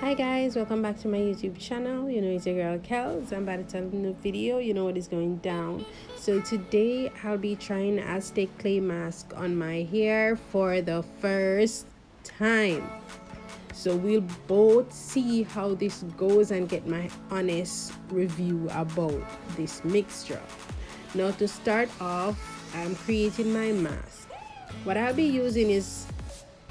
Hi guys, welcome back to my YouTube channel. It's your girl Kellz. I'm about to tell a new video. You know what is going down. So today I'll be trying Aztec clay mask on my hair for the first time. So we'll both see how this goes and get my honest review about this mixture. Now to start off, I'm creating my mask. What I'll be using is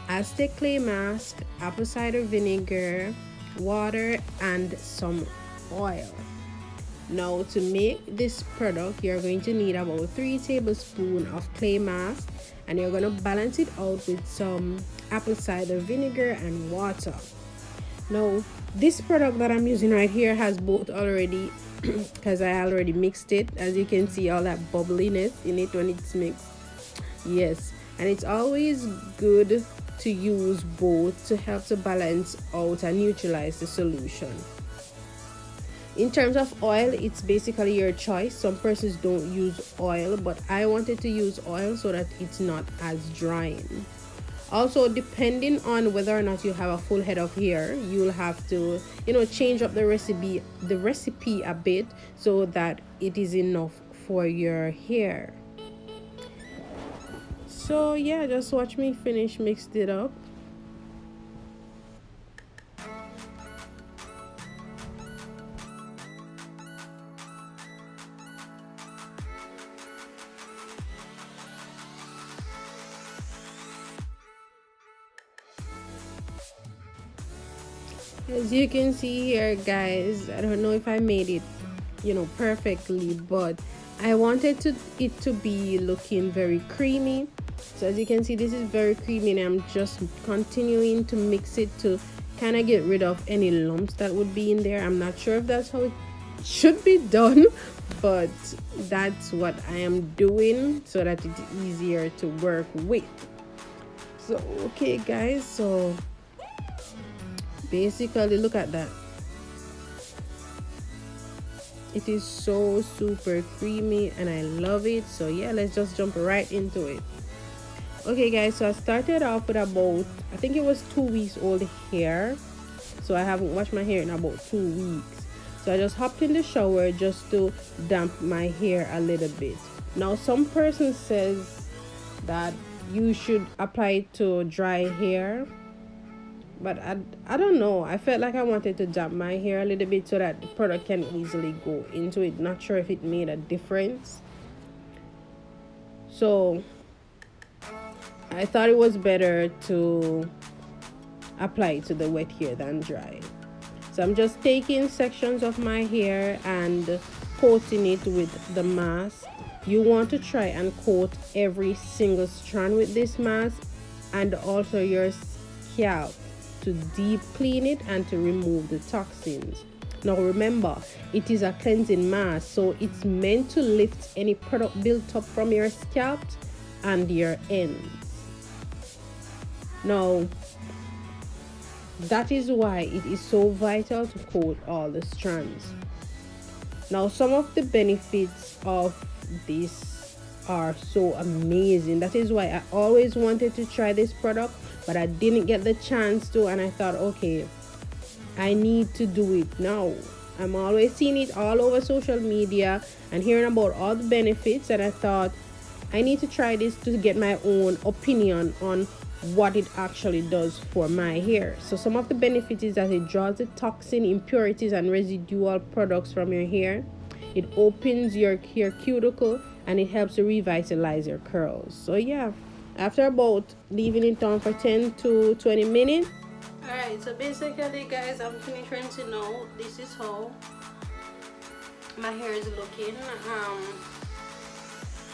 Aztec clay mask, apple cider vinegar, water, and some oil. Now to make this product, you're going to need about 3 tablespoons of clay mask, and you're going to balance it out with some apple cider vinegar and water. Now this product that I'm using right here has both already because I already mixed it. As you can see, all that bubbliness in it when it's mixed. Yes, and it's always good to use both to help to balance out and neutralize the solution. In terms of oil, it's basically your choice. Some persons don't use oil, but I wanted to use oil so that it's not as drying. Also, depending on whether or not you have a full head of hair, you'll have to change up the recipe a bit so that it is enough for your hair. So yeah, just watch me finish mixed it up. As you can see here, guys, I don't know if I made it perfectly, but I wanted it to be looking very creamy. So as you can see, this is very creamy, and I'm just continuing to mix it to kind of get rid of any lumps that would be in there. I'm not sure if that's how it should be done, but that's what I am doing so that it's easier to work with. So okay guys, so basically look at that. It is so super creamy and I love it. So yeah, let's just jump right into it. Okay guys, so I started off with about, I think it was 2 weeks old hair. So I haven't washed my hair in about 2 weeks. So I just hopped in the shower just to damp my hair a little bit. Now some person says that you should apply it to dry hair, but I don't know. I felt like I wanted to damp my hair a little bit so that the product can easily go into it. Not sure if it made a difference. So I thought it was better to apply it to the wet hair than dry. So I'm just taking sections of my hair and coating it with the mask. You want to try and coat every single strand with this mask, and also your scalp, to deep clean it and to remove the toxins. Now remember, it is a cleansing mask, so it's meant to lift any product built up from your scalp and your ends. Now that is why it is so vital to coat all the strands. Now some of the benefits of this are so amazing. That is why I always wanted to try this product, but I didn't get the chance to, and I thought, okay, I need to do it now. I'm always seeing it all over social media and hearing about all the benefits, and I thought I need to try this to get my own opinion on what it actually does for my hair. So some of the benefits is that it draws the toxin, impurities, and residual products from your hair. It opens your hair cuticle, and it helps to revitalize your curls. So yeah, after about leaving it on for 10 to 20 minutes. Alright, so basically guys, I'm finished rinsing now. This is how my hair is looking.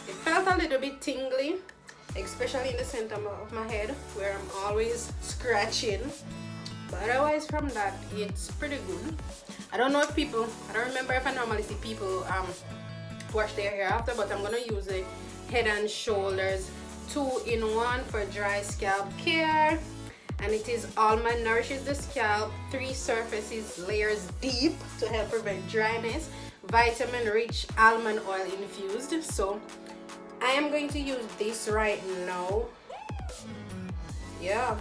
It felt a little bit tingly, especially in the center of my head where I'm always scratching, but otherwise from that it's pretty good. I don't remember if I normally see people wash their hair after, but I'm gonna use a Head and Shoulders 2-in-1 for dry scalp care, and it is Almond nourishes the scalp 3 surfaces layers deep to help prevent dryness, vitamin rich almond oil infused. So I am going to use this right now. Yeah,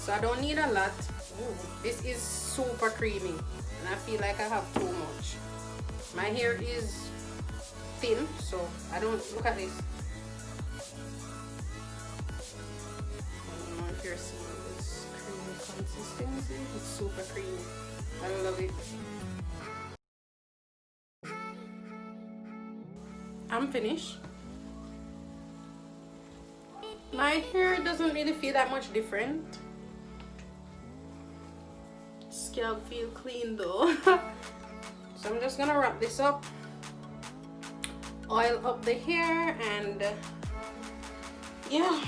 so I don't need a lot. Ooh, this is super creamy and I feel like I have too much. My hair is thin, so I don't, look at this. I don't know if you're seeing this creamy consistency. It's super creamy. I love it. I'm finished. My hair doesn't really feel that much different. Scalp feel clean though. So I'm just gonna wrap this up, oil up the hair, and yeah.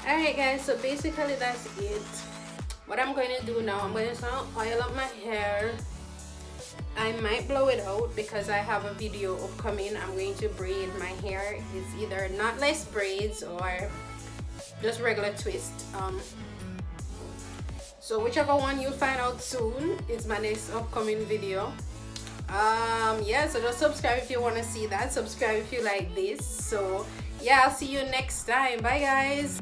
Alright guys, so basically that's it. What I'm going to do now, I'm going to oil up my hair. I might blow it out because I have a video upcoming. I'm going to braid my hair. It's either knotless braids or just regular twist. So whichever one you'll find out soon is my next upcoming video. Yeah, so just subscribe if you want to see that. Subscribe if you like this. So yeah, I'll see you next time. Bye guys.